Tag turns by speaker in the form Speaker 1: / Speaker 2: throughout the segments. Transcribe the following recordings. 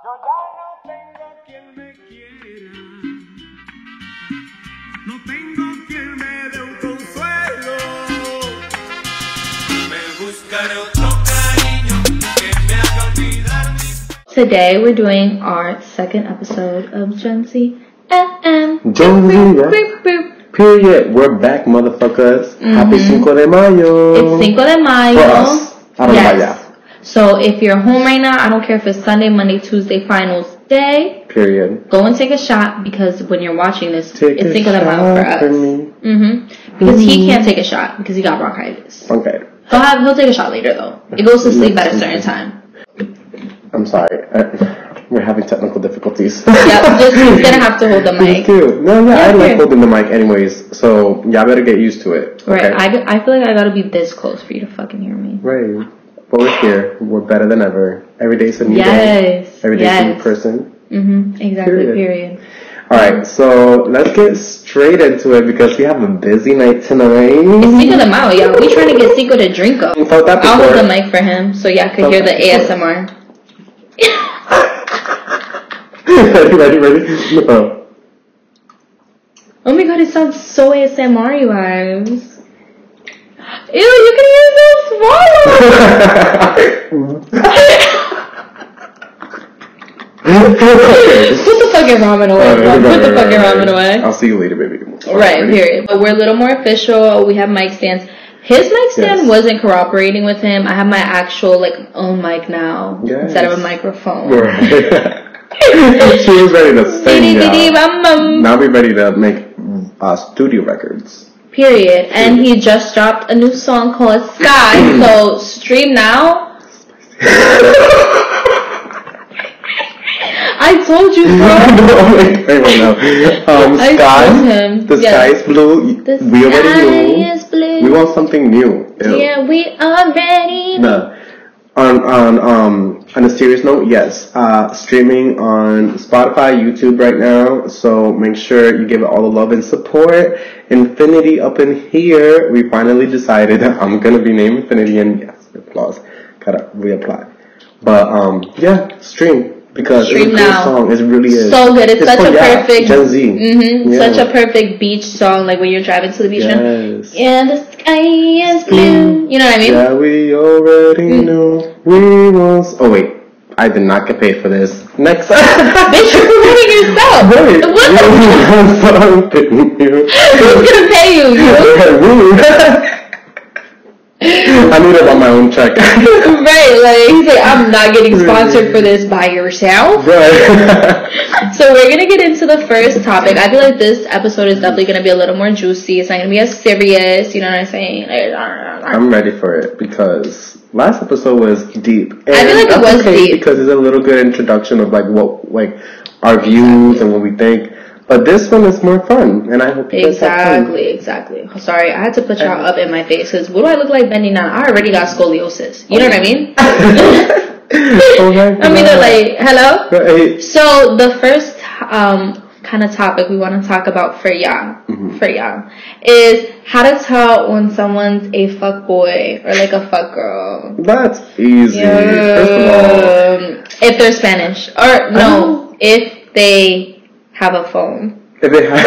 Speaker 1: Yo ya no tengo quien me quiera, no tengo quien me dé un consuelo. Me buscaré otro cariño que me haga olvidar mis...
Speaker 2: Today we're doing our second episode of GENZ F.M.
Speaker 3: GENZ, yeah. Period. We're back, motherfuckers. Happy Cinco de Mayo.
Speaker 2: It's Cinco de Mayo.
Speaker 3: For us. I don't know about y'all.
Speaker 2: So if you're home right now, I don't care if it's Sunday, Monday, Tuesday, finals day.
Speaker 3: Period.
Speaker 2: Go and take a shot because when you're watching this,
Speaker 3: Take
Speaker 2: it's
Speaker 3: a
Speaker 2: Cinco de Mayo for us.
Speaker 3: For me.
Speaker 2: Because he can't take a shot because he got bronchitis.
Speaker 3: Okay.
Speaker 2: He'll take a shot later though. It goes to sleep at a certain time.
Speaker 3: I'm sorry. We're having technical difficulties.
Speaker 2: Yeah, he's gonna have to hold the mic.
Speaker 3: No, yeah, I like holding the mic anyways, so y'all better get used to it. Okay?
Speaker 2: Right, I feel like I gotta be this close for you to fucking hear me.
Speaker 3: Right. But we're here. We're better than ever. Every day's a new day. Every day's a new person.
Speaker 2: Exactly, period.
Speaker 3: Alright, so let's get straight into it because we have a busy night tonight.
Speaker 2: It's Cinco de Mayo, y'all. We trying to get Cinco de Drinko. I'll hold the mic for him so y'all could hear the ASMR.
Speaker 3: Ready? No.
Speaker 2: Oh my god, it sounds so ASMR, you guys. Ew, you can use those swallow. Put the fucking ramen away. Put the fucking ramen away.
Speaker 3: I'll see you later, baby.
Speaker 2: Right, period. But we're a little more official. We have mic stands. His mic stand wasn't cooperating with him. I have my actual own mic now instead of a microphone.
Speaker 3: Right. She was ready to sing. Now we're ready to make studio records.
Speaker 2: Period. And he just dropped a new song called Sky. So stream now. I told you, bro.
Speaker 3: Sky. The sky is blue. We already knew.
Speaker 2: Is blue.
Speaker 3: We want something new.
Speaker 2: Yeah, we already know.
Speaker 3: No. On a serious note, yes. Streaming on Spotify, YouTube right now. So make sure you give it all the love and support. Infinity up in here. We finally decided that I'm gonna be named Infinity, and yes, applause. Gotta reapply. But yeah, stream. Because it's a good song. It really is.
Speaker 2: So good. It's such a perfect
Speaker 3: Gen Z.
Speaker 2: Such a perfect beach song, like when you're driving to the beach.
Speaker 3: Yes.
Speaker 2: Yeah, the sky is blue. You know what I mean?
Speaker 3: Yeah, we already know. We was. Oh wait, I did not get paid for this. Next.
Speaker 2: Bitch, you're promoting yourself.
Speaker 3: Wait.
Speaker 2: Who's gonna pay you?
Speaker 3: I need it on my own check.
Speaker 2: Right, he's like, I'm not getting sponsored for this by yourself.
Speaker 3: Right.
Speaker 2: So we're gonna get into the first topic. I feel like this episode is definitely gonna be a little more juicy. It's not gonna be as serious, you know what I'm saying?
Speaker 3: I'm ready for it because last episode was deep. And
Speaker 2: I feel like it was deep
Speaker 3: because it's a little good introduction of what our views and what we think. But this one is more fun, and I hope you guys have fun.
Speaker 2: Exactly. Sorry, I had to put y'all up in my face, because what do I look like bending down? I already got scoliosis. You know what I mean? I'm either like, hello?
Speaker 3: Right.
Speaker 2: So, the first kind of topic we want to talk about for y'all, is how to tell when someone's a fuck boy or like a fuck girl.
Speaker 3: That's easy. First of all,
Speaker 2: if they're Spanish. Or, no, if they have a phone.
Speaker 3: If they have a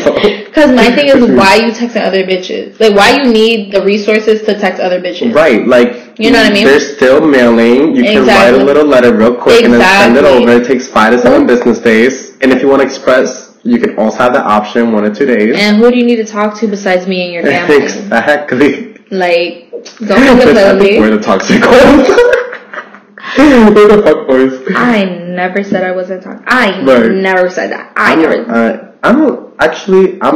Speaker 3: phone.
Speaker 2: Because my thing is, why you texting other bitches? Like, why you need the resources to text other bitches?
Speaker 3: Right, you know what I mean? They're still mailing. You can write a little letter real quick and then send it over. It takes 5 to 7 business days. And if you want to express, you can also have the option 1 or 2 days.
Speaker 2: And who do you need to talk to besides me and your family?
Speaker 3: Exactly.
Speaker 2: Don't forget
Speaker 3: I think we're the toxic ones. We're the fuck boys.
Speaker 2: I never said I wasn't toxic. Never said that.
Speaker 3: I'm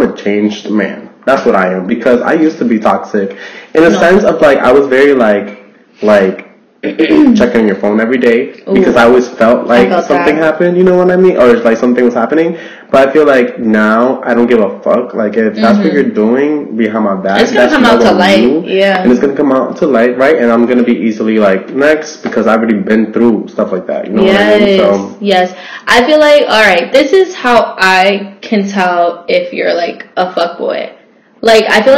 Speaker 3: a changed man. That's what I am, because I used to be toxic in a sense of I was very checking on your phone every day because I always felt like something happened, you know what I mean? Or it's something was happening. But I feel like now I don't give a fuck. If that's what you're doing behind my back,
Speaker 2: it's gonna come out to light.
Speaker 3: And it's gonna come out to light, right? And I'm gonna be easily next because I've already been through stuff like that. You know what I mean? So,
Speaker 2: yes. I feel alright, this is how I can tell if you're a fuckboy. I feel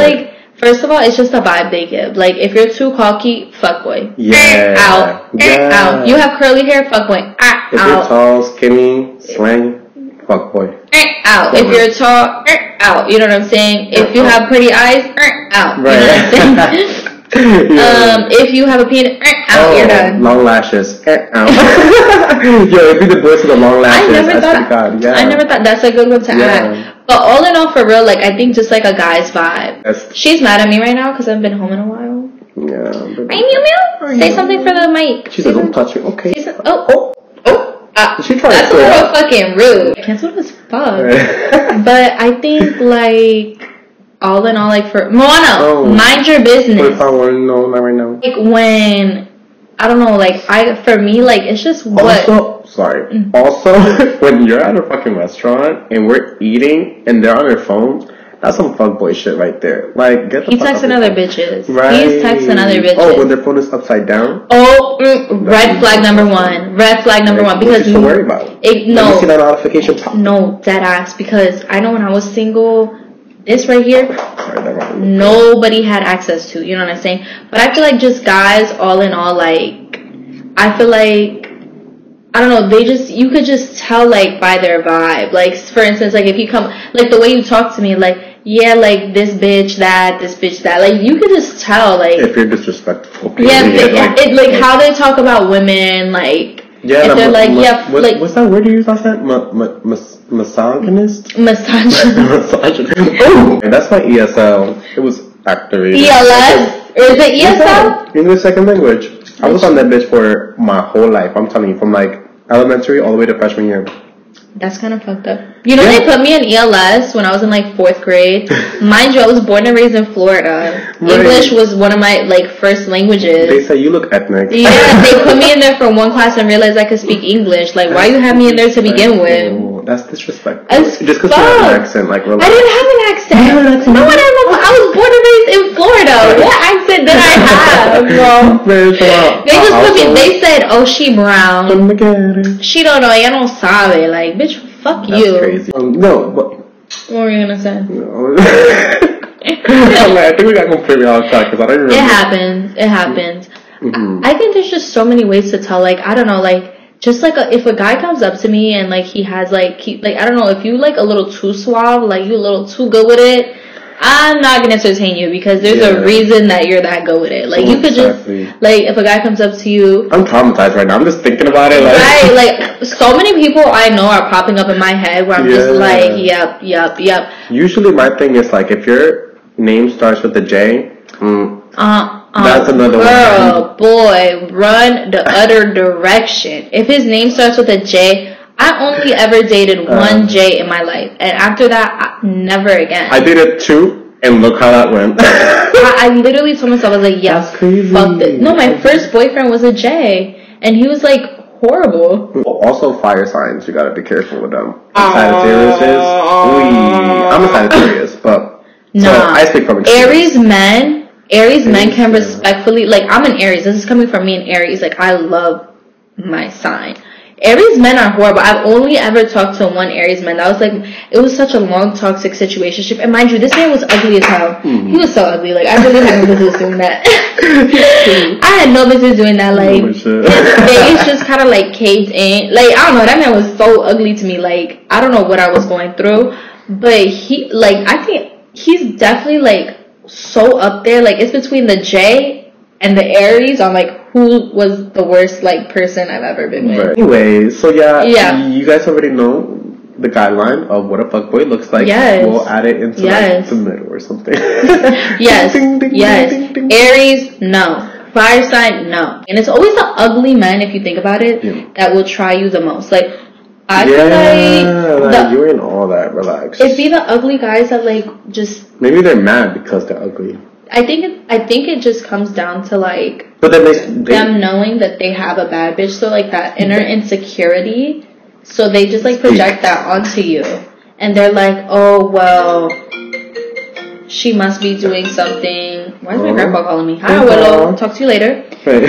Speaker 2: first of all, it's just a vibe they give. If you're too cocky, fuckboy.
Speaker 3: Yeah.
Speaker 2: Out. You have curly hair, fuckboy.
Speaker 3: If you're tall, skinny, slang, fuck boy.
Speaker 2: Out. If you're tall, out. You know what I'm saying? If you have pretty eyes, out.
Speaker 3: Right.
Speaker 2: You know what I'm saying? If you have a penis, out. You're done.
Speaker 3: Long lashes, out. Yo, it'd be the voice of the long lashes.
Speaker 2: I never thought that's a good one to add. But all in all, for real, like, I think just like a guy's vibe. She's mad at me right now because I've been home in a while.
Speaker 3: Yeah.
Speaker 2: Hey, meow meow. Say something for the mic.
Speaker 3: She said, don't touch me. Okay.
Speaker 2: She said, oh.
Speaker 3: She tried
Speaker 2: that's a little fucking rude. Cancelled as fuck. But I think, like, all in all, like, for Moana, mind your business.
Speaker 3: If I want to know, not right now.
Speaker 2: Like, when, I don't know, like, for me, like, it's just what.
Speaker 3: Also, when you're at a fucking restaurant and we're eating and they're on their phones, that's some fuckboy shit right there. Like, get the fuck
Speaker 2: texting other bitches.
Speaker 3: Right.
Speaker 2: He's texting other bitches.
Speaker 3: Oh, when their phone is upside down?
Speaker 2: Oh, red flag number one. Red flag number one. Because
Speaker 3: what you so worried about?
Speaker 2: No.
Speaker 3: Let me see that notification pop.
Speaker 2: No, dead ass. Because I know when I was single, this right here, nobody had access to. You know what I'm saying? But I feel like just guys, all in all, like, I feel like, I don't know, you could just tell, like, by their vibe. Like, for instance, like, if you come, like, the way you talk to me, like, yeah, like, this bitch that. Like, you could just tell, like.
Speaker 3: If you're disrespectful.
Speaker 2: Yeah, like, how they talk about women, like.
Speaker 3: Yeah,
Speaker 2: they're like,
Speaker 3: what's that word you used last time? Misogynist?
Speaker 2: Misogynist.
Speaker 3: Oh, that's my ESL. It was activated.
Speaker 2: ELS? Is it ESL?
Speaker 3: English second language. I was on that bitch for my whole life. I'm telling you, from like elementary all the way to freshman year.
Speaker 2: That's kind of fucked up. You know, they put me in ELS when I was in like 4th grade. Mind you, I was born and raised in Florida. Right. English was one of my like first languages.
Speaker 3: They say you look ethnic.
Speaker 2: Yeah, they put me in there for one class and realized I could speak English. Like, why you have me in there to begin with?
Speaker 3: That's disrespectful.
Speaker 2: Just
Speaker 3: because you have an accent, like, relax.
Speaker 2: I didn't have an accent. No one ever. I was born and raised in Florida. What accent did I have, bro? They just put me. They said, "Oh, she brown. She don't know. Ella no sabe." Like, bitch, fuck
Speaker 3: that's
Speaker 2: you.
Speaker 3: Crazy. No, but.
Speaker 2: What were you gonna say?
Speaker 3: No. I think we got completely off track because I don't remember.
Speaker 2: It happens. Mm-hmm. I think there's just so many ways to tell. Like, I don't know, like. Just like if a guy comes up to me and like he has like I don't know, if you like a little too suave, like you a little too good with it, I'm not gonna entertain you because there's a reason that you're that good with it. Like you could just like if a guy comes up to you,
Speaker 3: I'm traumatized right now. I'm just thinking about it. Like,
Speaker 2: right, like so many people I know are popping up in my head where I'm just like, yep.
Speaker 3: Usually my thing is like if your name starts with a J, that's another
Speaker 2: girl, boy, run the other direction. If his name starts with a J, I only ever dated one J in my life. And after that, never again.
Speaker 3: I dated 2, and look how that went.
Speaker 2: I literally told myself, I was like, yeah,
Speaker 3: that's crazy.
Speaker 2: Fuck this. No, my first boyfriend was a J. And he was like, horrible.
Speaker 3: Also, fire signs, you gotta be careful with them. Sagittarius is, I'm a Sagittarius, but.
Speaker 2: Nah.
Speaker 3: So I speak from experience.
Speaker 2: Aries men can respectfully, like, I'm an Aries. This is coming from me, an Aries. Like, I love my sign. Aries men are horrible. I've only ever talked to one Aries man. That was like, it was such a long toxic situationship. And mind you, this man was ugly as hell. Mm-hmm. He was so ugly. Like, I really had no business doing that. I had no business doing that. Like, his face just kind of like caved in. Like, I don't know. That man was so ugly to me. Like, I don't know what I was going through. But he, like, I think he's definitely like, so up there, like it's between the J and the Aries on like who was the worst like person I've ever been with.
Speaker 3: Right. Anyway, so yeah, you guys already know the guideline of what a fuckboy looks like.
Speaker 2: Yes.
Speaker 3: We'll add it into like the middle or something.
Speaker 2: Yes.
Speaker 3: Ding, ding,
Speaker 2: yes.
Speaker 3: Ding, ding, ding.
Speaker 2: Aries, no. Fire sign, no. And it's always the ugly men, if you think about it, that will try you the most. Like I feel like
Speaker 3: you're in all that. Relax.
Speaker 2: It'd be the ugly guys that like just.
Speaker 3: Maybe they're mad because they're ugly.
Speaker 2: I think it just comes down to like.
Speaker 3: But then
Speaker 2: them knowing that they have a bad bitch, so like that inner insecurity, so they just like project that onto you, and they're like, oh well, she must be doing something. Why is my grandpa calling me? Hi, Willow. Talk to you later. I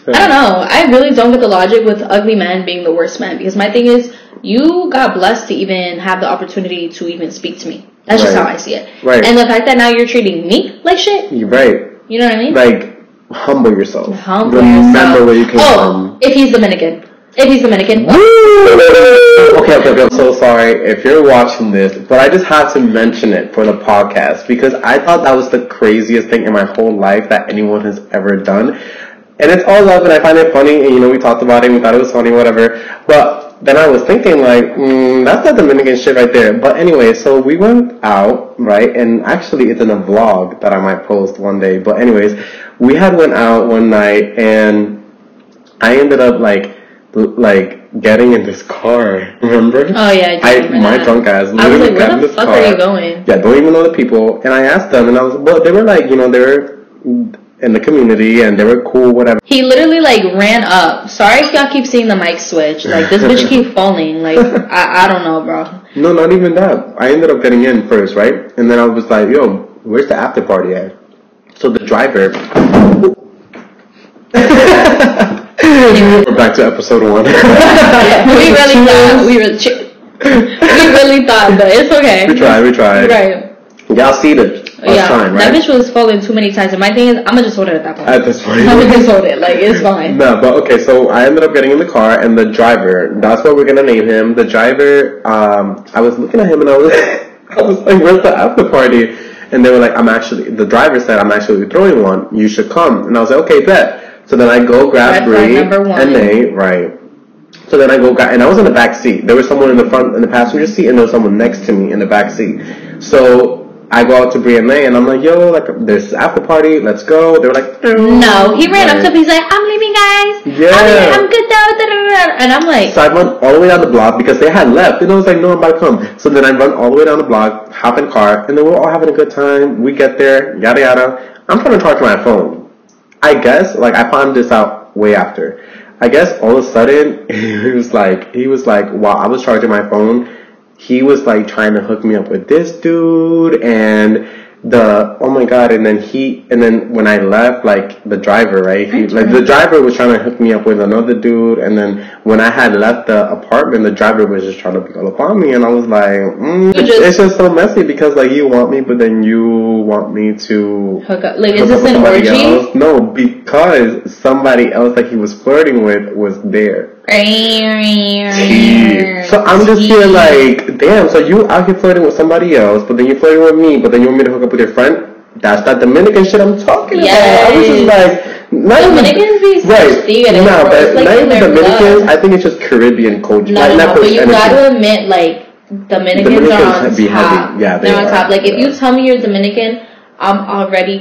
Speaker 2: don't know. I really don't get the logic with ugly men being the worst men, because my thing is, you got blessed to even have the opportunity to even speak to me. That's just how I see it. Right. And the fact that now you're treating me like shit.
Speaker 3: You're right.
Speaker 2: You know what I mean?
Speaker 3: Like, humble yourself.
Speaker 2: Remember
Speaker 3: where you came from.
Speaker 2: If he's Dominican. If he's Dominican.
Speaker 3: Okay. I'm so sorry if you're watching this, but I just had to mention it for the podcast because I thought that was the craziest thing in my whole life that anyone has ever done. And it's all love, and I find it funny, and, we talked about it, and we thought it was funny, whatever. But then I was thinking, like, that's not Dominican shit right there. But anyway, so we went out, right? And actually, it's in a vlog that I might post one day. But anyways, we had went out one night, and I ended up, like getting in this car, remember?
Speaker 2: Oh yeah,
Speaker 3: my drunk ass
Speaker 2: I was
Speaker 3: literally
Speaker 2: like,
Speaker 3: got
Speaker 2: where
Speaker 3: in
Speaker 2: the
Speaker 3: this
Speaker 2: fuck
Speaker 3: car.
Speaker 2: are you going?
Speaker 3: Yeah, don't even know the people. And I asked them, and I was, well, they were like, they were in the community, and they were cool, whatever.
Speaker 2: He literally, like, ran up. Sorry if y'all keep seeing the mic switch. Like, this bitch keep falling. Like, I don't know, bro.
Speaker 3: No, not even that. I ended up getting in first, right? And then I was like, yo, where's the after party at? So the driver... We're back to episode 1.
Speaker 2: we really thought, but it's okay.
Speaker 3: We tried.
Speaker 2: Right.
Speaker 3: Y'all see it. Time, right?
Speaker 2: That bitch was falling too many times. And my thing is, I'm gonna just hold it at that point.
Speaker 3: At this point.
Speaker 2: I'm gonna just hold it. Like, it's fine.
Speaker 3: No, but okay, so I ended up getting in the car, and the driver, that's what we're gonna name him. The driver, I was looking at him, and I was like, where's the after party? And they were like, the driver said, I'm actually throwing one. You should come. And I was like, okay, bet. So then I go grab Bree and Nate, right. So then I go grab, and I was in the back seat. There was someone in the front, in the passenger seat, and there was someone next to me in the back seat. So I go out to Bree and Nate, and I'm like, yo, like, there's after party, let's go. They were like,
Speaker 2: no. He ran up to me, he's like, I'm leaving, guys.
Speaker 3: Yeah.
Speaker 2: I'm good though. And I'm like.
Speaker 3: So I run all the way down the block because they had left, and I was like, no, I'm about to come. So then I run all the way down the block, hop in the car, and then we're all having a good time. We get there, yada yada. I'm trying to charge my phone. I guess, like, I found this out way after. I guess all of a sudden, he was like, while I was charging my phone, he was like trying to hook me up with this dude, and oh my god, and then when I left, like, the driver, right, the driver was trying to hook me up with another dude, and then when I had left the apartment, the driver was just trying to pick up on me, and I was like, it's just so messy, because, like, you want me, but then you want me to
Speaker 2: hook up, like, is this an orgy?
Speaker 3: No, because somebody else that he was flirting with was there. So I'm just here like, damn, so you out here flirting with somebody else, but then you're flirting with me, but then you want me to hook up with your friend? That's that Dominican shit I'm talking about. I was just like,
Speaker 2: Dominicans be such theater.
Speaker 3: No, but
Speaker 2: like,
Speaker 3: not even Dominicans, I think it's just Caribbean culture.
Speaker 2: No, but you gotta admit, like, Dominicans are on top.
Speaker 3: Heavy. Yeah,
Speaker 2: they're on top. Like, if you tell me you're Dominican, I'm automatically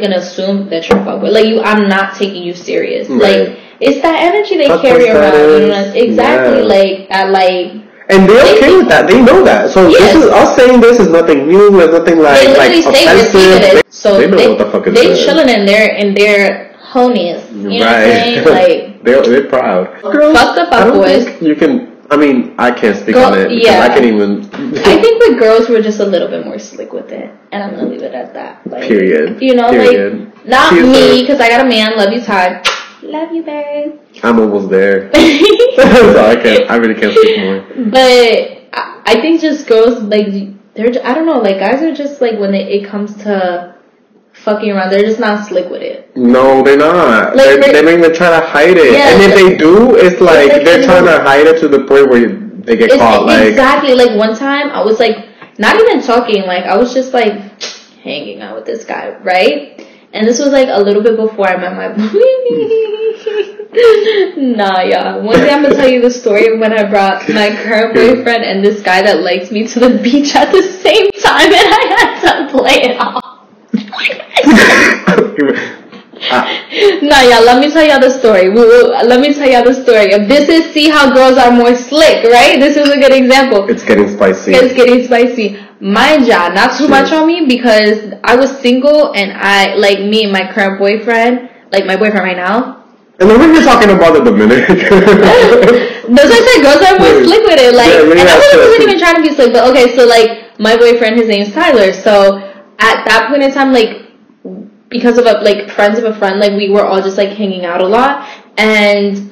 Speaker 2: gonna assume that you're fuck with. Like, I'm not taking you serious.
Speaker 3: Right.
Speaker 2: Like, it's that energy they carry around. Exactly.
Speaker 3: Yeah. And they're okay with that. They know that. So this is us saying this is nothing new. There's nothing like offensive.
Speaker 2: So
Speaker 3: they know what the fuck is
Speaker 2: they
Speaker 3: good.
Speaker 2: chilling in their honies. You know what I'm saying? Like,
Speaker 3: they're proud.
Speaker 2: Girls, fuck the fuck boys.
Speaker 3: You can. I mean, I can't speak on it because I can't even.
Speaker 2: I think with girls we're just a little bit more slick with it, and I'm gonna leave it at that. Like,
Speaker 3: Period.
Speaker 2: You know,
Speaker 3: Period.
Speaker 2: like, not me, because I got a man. Love you, Todd. Love you, babe.
Speaker 3: I'm almost there. So I really can't speak more.
Speaker 2: But I think just girls, like, I don't know, like, guys are just, like, when it comes to fucking around, they're just not slick with it.
Speaker 3: No, they're not. Like, they're not even trying to hide it.
Speaker 2: Yeah,
Speaker 3: and if they do, it's like they're trying to hide it to the point where they get caught.
Speaker 2: Exactly. Like, one time, I was, like, not even talking. Like, I was just, like, hanging out with this guy, right? And this was, like, a little bit before I met my boyfriend. Nah, y'all. One day I'm gonna tell you the story of when I brought my current boyfriend and this guy that likes me to the beach at the same time, and I had to play it off. Nah, y'all. Let me tell y'all the story. Let me tell y'all the story. This is see how girls are more slick, right? This is a good example.
Speaker 3: It's getting spicy.
Speaker 2: It's getting spicy. Mind y'all, not too much on me because I was single and me and my current boyfriend, like my boyfriend right now.
Speaker 3: And then when you're talking about the Dominican.
Speaker 2: That's why I said girls are more slick with it. Like, and I wasn't even trying to be slick, but okay, so like my boyfriend, his name's Tyler. So at that point in time, like, because of friends of a friend, like we were all just like hanging out a lot, and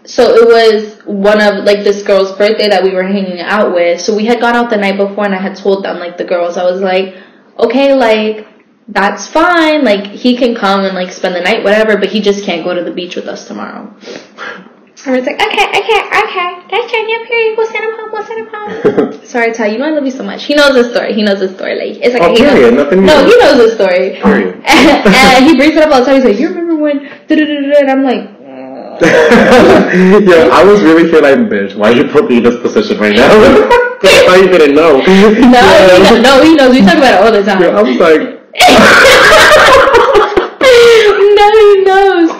Speaker 2: so it was one of like this girl's birthday that we were hanging out with. So we had gone out the night before, and I had told them, like, the girls, I was like, okay, like, that's fine. Like, he can come and, like, spend the night, whatever, but he just can't go to the beach with us tomorrow. I was like, okay. That's turn up here. We'll send him home. Sorry, Ty, you know I love you so much. He knows the story. Like, it's like, he knows the story. And he brings it up all the time. He's like, you remember when, and I'm like,
Speaker 3: yeah, I was really feeling like, bitch, why you put me in this position right now? I thought you didn't know.
Speaker 2: No, he knows. We talk about it all the time.
Speaker 3: Yeah, I was like,
Speaker 2: no, he knows.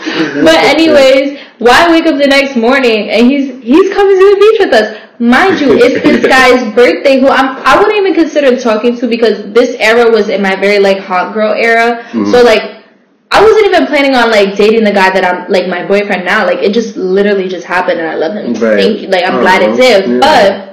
Speaker 2: But anyways, why wake up the next morning and he's coming to the beach with us? Mind you, it's this guy's birthday who I wouldn't even consider talking to, because this era was in my very, like, hot girl era. Mm-hmm. So, like, I wasn't even planning on, like, dating the guy that I'm, like, my boyfriend now. Like, it just literally just happened, and I love him.
Speaker 3: Right.
Speaker 2: Like, I'm glad it did. Yeah. But,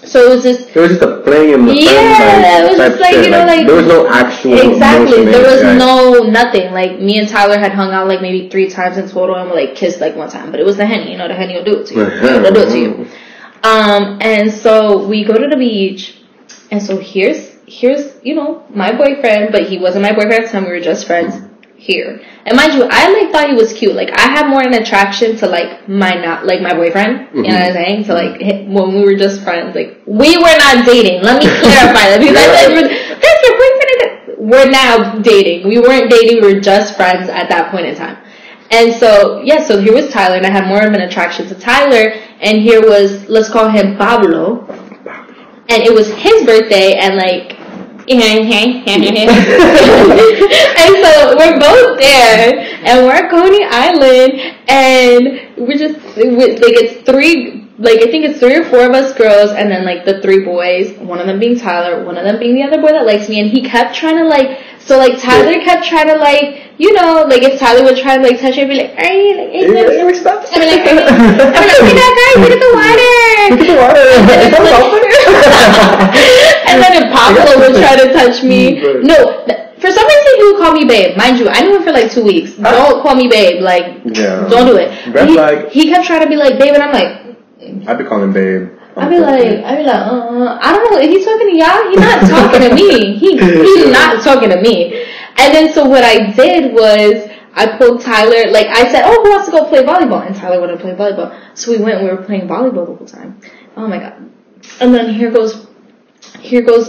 Speaker 2: so it was just
Speaker 3: a fling in the
Speaker 2: it was just like, you know, like,
Speaker 3: there was no actual
Speaker 2: exactly. There was no nothing. Like, me and Tyler had hung out, like, maybe 3 times in total, and we, like, kissed, like, 1 time. But it was the Henny. You know, the Henny will do it to you. It'll do it to you. And so we go to the beach, and so here's, you know, my boyfriend, but he wasn't my boyfriend at the time. We were just friends. Here. And mind you, I, like, thought he was cute. Like, I had more an attraction to, like, my boyfriend. Mm-hmm. You know what I'm saying? So, like, when we were just friends, like, we were not dating. Let me clarify that. Because I said, that's your boyfriend. We're now dating. We weren't dating. We were just friends at that point in time. And so, yeah, so here was Tyler, and I had more of an attraction to Tyler. And here was, let's call him Pablo. And it was his birthday, and, like, and so we're both there, and we're at Coney Island, and we're just, like, it's 3, like, I think it's 3 or 4 of us girls, and then, like, the 3 boys, one of them being Tyler, one of them being the other boy that likes me, and he kept trying to, like, so, like, Tyler kept trying to, like, you know, like, if Tyler would try to, like, touch her, I'd be like, are you, like, I'd be like, hey, that guy, look at the water. And then if Pablo would try to touch me, no, for some reason he would call me babe. Mind you, I knew him for, like, 2 weeks. Don't call me babe, like, don't do it. He kept trying to be like, babe, and I'm like,
Speaker 3: I'd be calling babe.
Speaker 2: I'd be like, I don't know, if he's talking to y'all, he's not talking to me. He's not talking to me. And then so what I did was, I pulled Tyler, like, I said, oh, who wants to go play volleyball? And Tyler wanted to play volleyball. So we went, and we were playing volleyball the whole time. Oh my god. And then here goes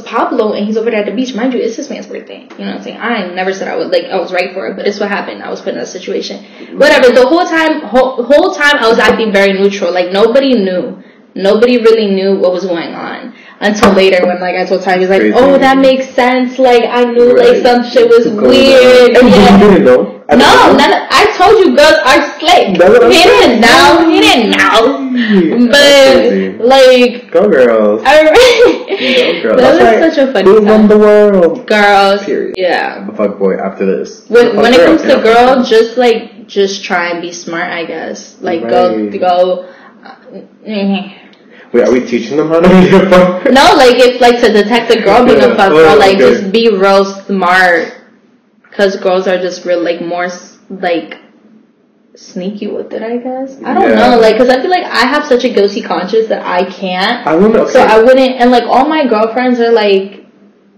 Speaker 2: Pablo, and he's over there at the beach. Mind you, it's this man's birthday. You know what I'm saying? I never said I was right for it, but it's what happened. I was put in that situation. Whatever. The whole time I was acting very neutral. Like, nobody knew. Nobody really knew what was going on until later when, like, I told Ty, he was like, crazy. Oh, that makes sense. Like, I knew, like, some shit was weird.
Speaker 3: And yeah. You didn't know?
Speaker 2: I told you girls are slick. He didn't know. But, like,
Speaker 3: go girls. Go girls.
Speaker 2: That was such a funny time.
Speaker 3: We won the world.
Speaker 2: Girls.
Speaker 3: Period.
Speaker 2: Yeah.
Speaker 3: A fuck boy after this.
Speaker 2: When it comes to girls, just try and be smart, I guess. Like, go.
Speaker 3: Wait, are we teaching them how to be a fuck?
Speaker 2: No, like, it's like to detect a girl being a fuck girl, like, just be real smart. Because girls are just real, like, more, like, sneaky with it, I guess. I don't know, like, because I feel like I have such a guilty conscience that I can't. So I wouldn't, and, like, all my girlfriends are, like,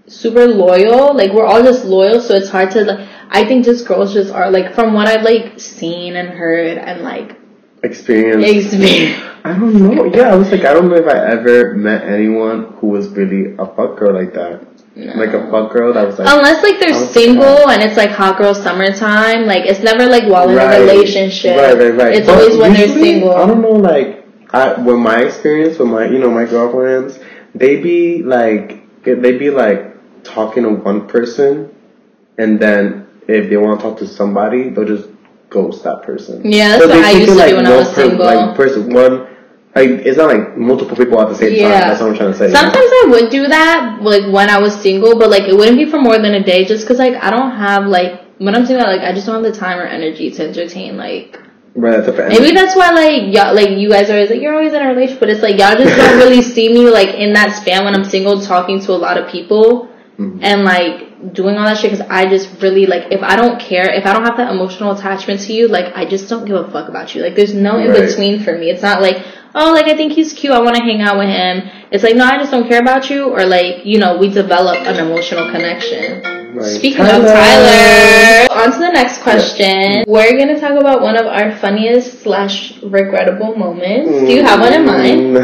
Speaker 2: super loyal. Like, we're all just loyal, so it's hard to, like, I think just girls just are, like, from what I've, like, seen and heard and, like, experience.
Speaker 3: I don't know. Yeah, I was like, I don't know if I ever met anyone who was really a fuck girl like that. No. Like a fuck girl that was like... Unless, like, they're single and it's, like, hot girl summertime. Like, it's never, like, while in a relationship. Right. It's always when they're single. I don't know, like, with my experience with my, you know, my girlfriends, they be, like, talking to one person, and then if they want to talk to somebody, they'll just ghost that person. Yeah, that's what I used to do when I was single. Like, it's not like multiple people at the same time. That's what I'm trying to say. Sometimes I would do that, like, when I was single, but, like, it wouldn't be for more than a day, just because, like, I don't have, like, when I'm single, like, I just don't have the time or energy to entertain, like... Right, maybe that's why, like, y'all, like, you guys are always, like, you're always in a relationship, but it's, like, y'all just don't really see me, like, in that span when I'm single, talking to a lot of people, and, like, doing all that shit, because I just really, like, if I don't care, if I don't have that emotional attachment to you, like, I just don't give a fuck about you. Like, there's no in-between for me. It's not like, oh, like, I think he's cute, I want to hang out with him. It's like, no, I just don't care about you, or, like, you know, we develop an emotional connection.
Speaker 2: Speaking of Tyler, on to the next question. We're going to talk about one of our funniest / regrettable moments. Do you have one in mind? What?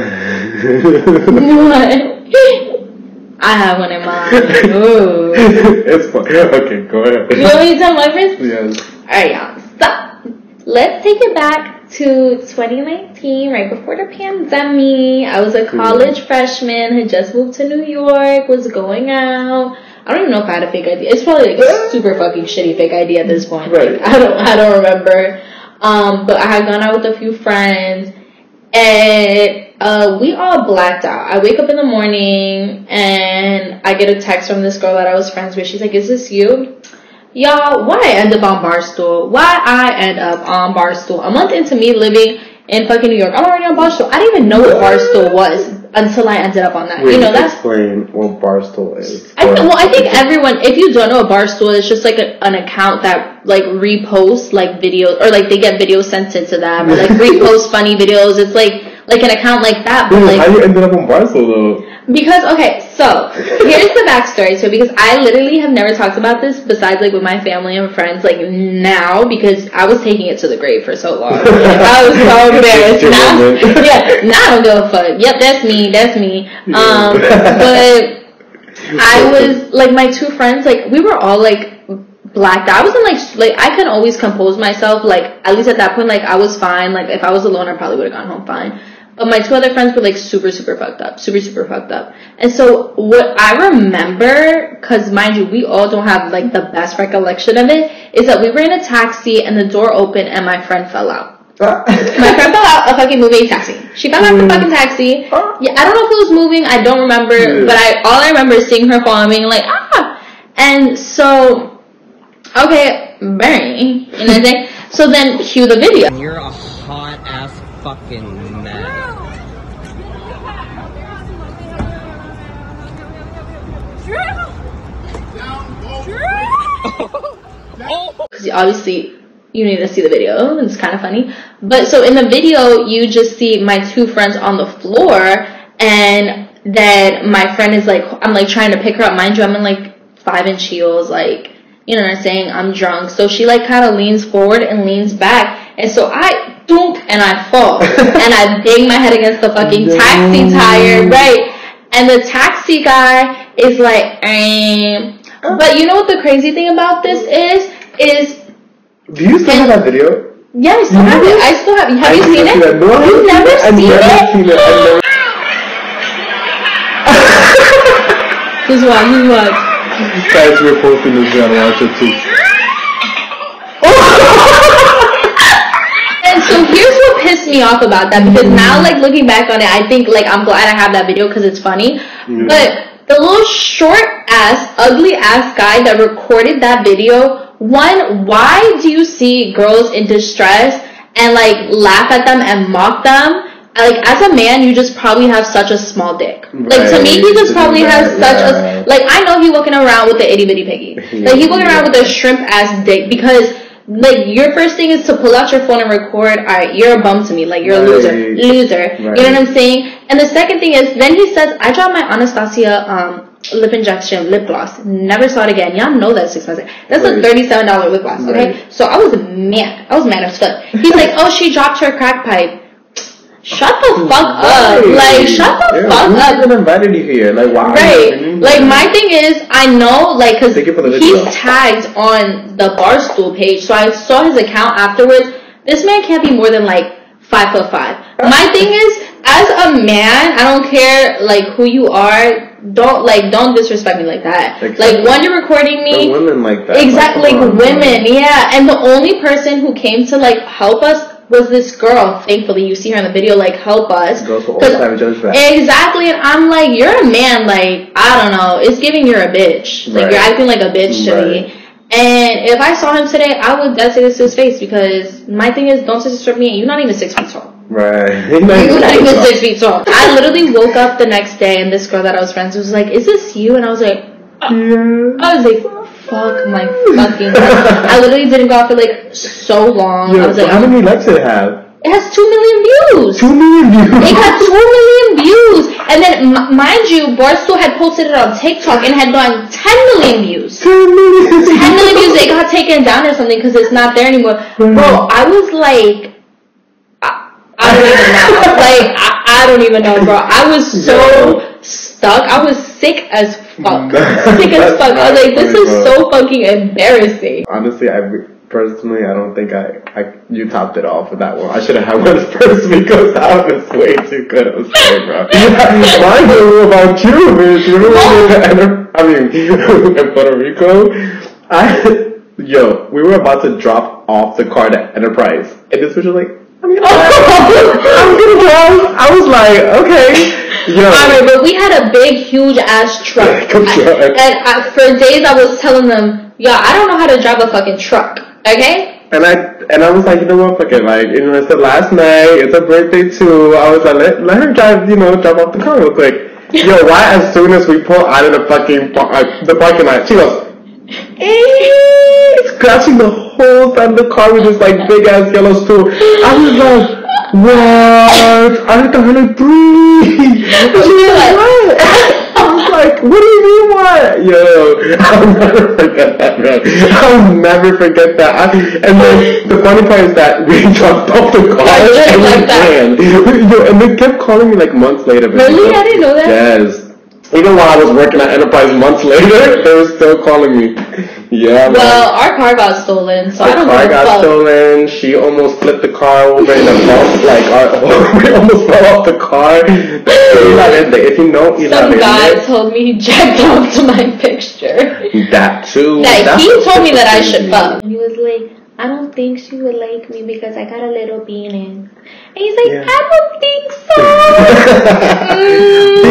Speaker 2: I have one in mind. Ooh.
Speaker 3: It's fun. Okay, go ahead.
Speaker 2: You want me to tell my first?
Speaker 3: Yes.
Speaker 2: Alright, y'all. So, let's take it back to 2019, right before the pandemic. I was a college freshman, had just moved to New York, was going out. I don't even know if I had a fake ID. It's probably like a super fucking shitty fake ID at this point.
Speaker 3: Right.
Speaker 2: Like, I don't remember. But I had gone out with a few friends, and we all blacked out. I wake up in the morning and I get a text from this girl that I was friends with. She's like, "Is this you?" Y'all, why I end up on Barstool? Why I end up on Barstool? A month into me living in fucking New York, I'm already on Barstool. I didn't even know what Barstool was until I ended up on that.
Speaker 3: Wait,
Speaker 2: you know, that's
Speaker 3: explain what Barstool is.
Speaker 2: I think everyone, if you don't know what Barstool is, just like an account that like reposts like videos, or like they get videos sent into them, or like repost funny videos. It's like an account like that. But like,
Speaker 3: how you ended up on Barstool though?
Speaker 2: Because, okay, so, here's the backstory to it, because I literally have never talked about this besides, like, with my family and friends, like, now, because I was taking it to the grave for so long. I was so embarrassed. Now I don't give a fuck. Yep, that's me. But I was, like, my two friends, like, we were all, like, blacked out. I wasn't, like, I couldn't always compose myself, like, at least at that point, like, I was fine. Like, if I was alone, I probably would have gone home fine. But my two other friends were, like, super fucked up. Super fucked up. And so, what I remember, because, mind you, we all don't have, like, the best recollection of it, is that we were in a taxi, and the door opened, and my friend fell out. My friend fell out a fucking moving taxi. She fell out the fucking taxi. Yeah, I don't know if it was moving. I don't remember. But all I remember is seeing her fall and being like, ah! And so, okay, Barry. You know what I'm saying? So then, cue the video.
Speaker 4: You're a hot-ass fucking mess.
Speaker 2: Because obviously you need to see the video. It's kind of funny. But so in the video, you just see my two friends on the floor, and then my friend is like, I'm like trying to pick her up. Mind you, I'm in like 5-inch heels, like, you know what I'm saying? I'm drunk. So she like kind of leans forward and leans back. And so I dunk and I fall. And I bang my head against the fucking taxi tire, right? And the taxi guy is like, But you know what the crazy thing about this is...
Speaker 3: Do you still have that video?
Speaker 2: Yeah, I still have it. I still have it. Have you seen it?
Speaker 3: No,
Speaker 2: You've never seen it? Who's what?
Speaker 3: Guys, we're posting this video. Watch it too.
Speaker 2: And so here's what pissed me off about that, because now, like, looking back on it, I think, like, I'm glad I have that video because it's funny. But the little short-ass, ugly-ass guy that recorded that video, one, why do you see girls in distress and, like, laugh at them and mock them? Like, as a man, you just probably have such a small dick. Like, to me, he just probably has such a... Like, I know he walking around with the itty-bitty piggy. Like, he walking around with a shrimp-ass dick because... Like, your first thing is to pull out your phone and record, alright, you're a bum to me, like, you're a loser. You know what I'm saying? And the second thing is, then he says, I dropped my Anastasia, lip injection, lip gloss. Never saw it again. Y'all know that's expensive. That's a $37 lip gloss, okay? So I was mad. I was mad as fuck. He's like, oh, she dropped her crack pipe. Shut the fuck up. Like, shut the fuck up.
Speaker 3: Who's even invited you here? Like, why?
Speaker 2: Right. Like, my thing is, I know, like, because he's tagged on the Barstool page, so I saw his account afterwards. This man can't be more than, like, 5'5". My thing is, as a man, I don't care, like, who you are, don't disrespect me like that. Exactly. Like, when you're recording me...
Speaker 3: The women like that.
Speaker 2: Exactly, like women, yeah. And the only person who came to, like, help us was this girl. Thankfully, you see her in the video, like, help us. Exactly, and I'm like, you're a man, like, I don't know, it's giving you're a bitch. Like, you're acting like a bitch to me. And if I saw him today, I would say this to his face, because my thing is, don't disrespect me, and you're not even 6 feet tall.
Speaker 3: Right.
Speaker 2: You're not even 6 feet tall. I literally woke up the next day, and this girl that I was friends with was like, is this you? And I was like, I was like, fuck my fucking God. I literally didn't go out for like so long. I was like,
Speaker 3: how many likes did it have?
Speaker 2: It has 2 million views.
Speaker 3: 2 million views.
Speaker 2: It got 2 million views. And then, mind you, Barstool had posted it on TikTok and had done 10 million views. 10 million views. It got taken down or something because it's not there anymore. Bro, I was like, I don't even know. Like, I don't even know, bro. I was so stuck. I was sick as fuck. Sick as fuck. I was like, this is so fucking embarrassing.
Speaker 3: Honestly, personally, I don't think you topped it off with that one. I should have had one first because that was way too good. I'm sorry, bro. Mine was about you, bitch. In Puerto Rico, we were about to drop off the card at Enterprise, and this was just like, I'm gonna drive. I was like, okay.
Speaker 2: Alright, but we had a big, huge ass truck. For days I was telling them, yo, I don't know how to drive a fucking truck. Okay?
Speaker 3: And I was like, you know what, fuck it, like, it's the last night, it's her birthday too. I was like, let her drive, drop off the car real quick. Yo, why as soon as we pull out of the fucking the parking lot, she goes, scratching the whole time the car with this like big ass yellow stool. I was like, what? I had to breathe. She was like, what? I was like, what do you mean what? Yo, I'll never forget that, man. I'll never forget that. And then the funny part is that we dropped off the car and we ran. And they kept calling me like months later.
Speaker 2: Really? I didn't know that.
Speaker 3: Yes. Even while I was working at Enterprise months later, they were still calling me. Yeah, man.
Speaker 2: Well, our car got stolen, so I don't know.
Speaker 3: The car got stolen. She almost flipped the car over in the bump. Like, we almost fell off the car. If you know,
Speaker 2: some guy told me he jacked off to my picture.
Speaker 3: That too.
Speaker 2: Like, he told me that I should fuck. He was like, I don't think she would like me because I got a little penis. And he's like, I don't think so.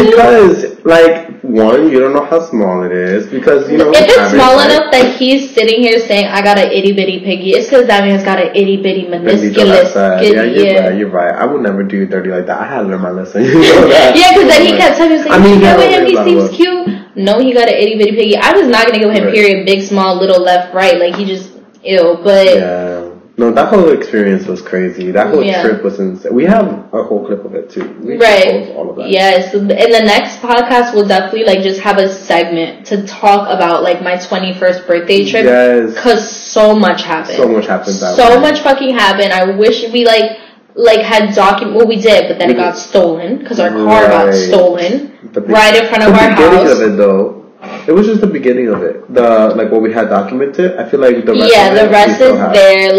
Speaker 3: Because, like, one, you don't know how small it is. Because,
Speaker 2: if it's small enough that he's sitting here saying, I got an itty bitty piggy, it's because that man's got an itty bitty meniscus.
Speaker 3: Yeah, you're right. I would never do dirty like that. I had to learn my lesson. You know that?
Speaker 2: Yeah, because then he kept telling me, like, you get with him, he seems cute. No, he got an itty bitty piggy. I was not going to go with him, period. Big, small, little, left, right. Like, he just, but.
Speaker 3: Yeah. No, that whole experience was crazy. That whole trip was insane. We have a whole clip of it too. We post all of that.
Speaker 2: Yes. In the next podcast, we'll definitely just have a segment to talk about my 21st birthday trip.
Speaker 3: Yes.
Speaker 2: Cause so much happened.
Speaker 3: So much happened.
Speaker 2: So much fucking happened. I wish we had well, we did, but then it got stolen because our car got stolen right in front of our house.
Speaker 3: The beginning of it though. It was just the beginning of it. What we had documented. I feel like the rest
Speaker 2: the rest is there.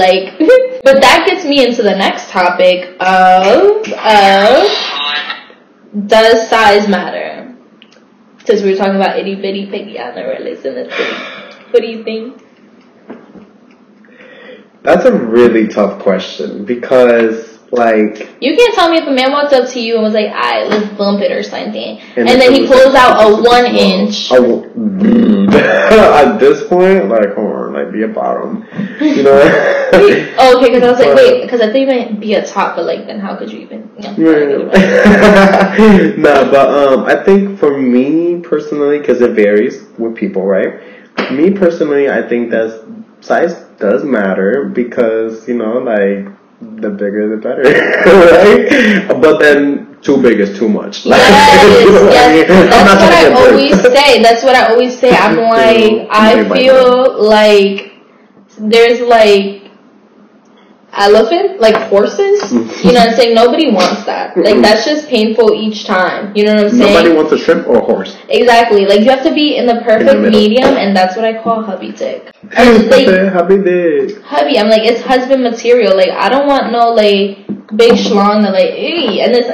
Speaker 2: But that gets me into the next topic of does size matter? Since we were talking about itty bitty piggy, I never listened to it. What do you think?
Speaker 3: That's a really tough question because.
Speaker 2: You can't tell me if a man walked up to you and was like, alright, let's bump it or something. And then he pulls out a 1 inch.
Speaker 3: At this point, hold on, be a bottom. You know?
Speaker 2: Okay, because I was like, wait, because I thought you meant be a top, but then how could you even?
Speaker 3: No, but I think for me personally, because it varies with people, right? Me personally, I think that size does matter because, the bigger the better, right? But then too big is too much.
Speaker 2: Yes. That's what I always say. I'm like, I feel like there's horses. You know what I'm saying? Nobody wants that. That's just painful each time. You know what I'm saying?
Speaker 3: Nobody wants a shrimp or a horse.
Speaker 2: Exactly. You have to be in the perfect medium, and that's what I call hubby dick.
Speaker 3: Hubby dick.
Speaker 2: Hubby. I'm like, it's husband material. I don't want no big schlong that and this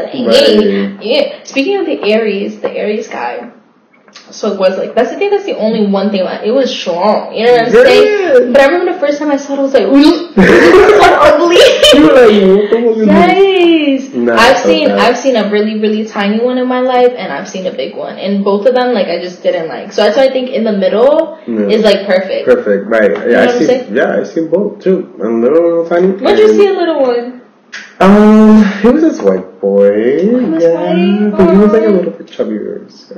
Speaker 2: yeah. Speaking of the Aries guy. So it was that's the only one thing. It was strong. You know what I'm saying? But I remember the first time I saw it, I was like, ooh, this is so ugly. Yes. I've seen a really, really tiny one in my life, and I've seen a big one. And both of them, I just didn't like. So that's why I think in the middle is perfect.
Speaker 3: Perfect, right. Yeah, I've seen both too. A little tiny.
Speaker 2: Where'd you see a little one?
Speaker 3: He was this white boy. He was white? But he was a little bit chubbier. So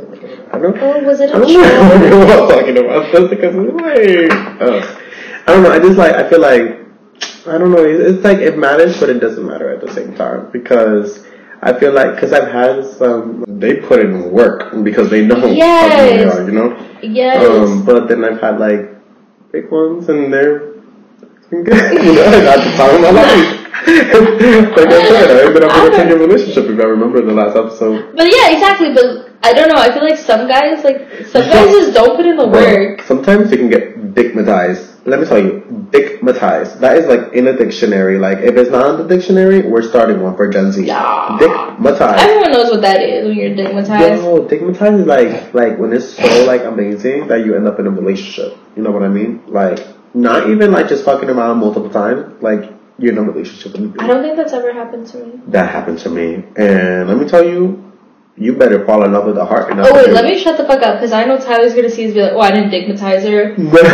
Speaker 3: I don't know.
Speaker 2: Oh, was it a
Speaker 3: I don't know what I'm talking about. Just because it's I don't know. I just I feel I don't know. It's it matters, but it doesn't matter at the same time because I feel like, because I've had some, they put in work because they know how they are, you know?
Speaker 2: Yes.
Speaker 3: But then I've had like big ones and they're good. You know, I got the time of my life. Like I said, I ended up in a 10-year relationship if I remember the last episode.
Speaker 2: But yeah, exactly. But I don't know. I feel like some guys just don't put in the work.
Speaker 3: Sometimes you can get digmatized. Let me tell you, digmatized. That is like in a dictionary. Like if it's not in the dictionary, we're starting one for Gen Z.
Speaker 2: Yeah.
Speaker 3: Digmatized.
Speaker 2: Everyone knows what that is when you're digmatized.
Speaker 3: No, digmatized is like when it's so like amazing that you end up in a relationship. You know what I mean? Like not even like just fucking around multiple times. Like you're in a relationship.
Speaker 2: I don't think that's ever happened to me.
Speaker 3: That happened to me, and let me tell you. You better fall in love with the heart.
Speaker 2: Oh wait, let me shut the fuck up because I know Tyler's gonna see this and be like, "Oh, I didn't digmatize her." But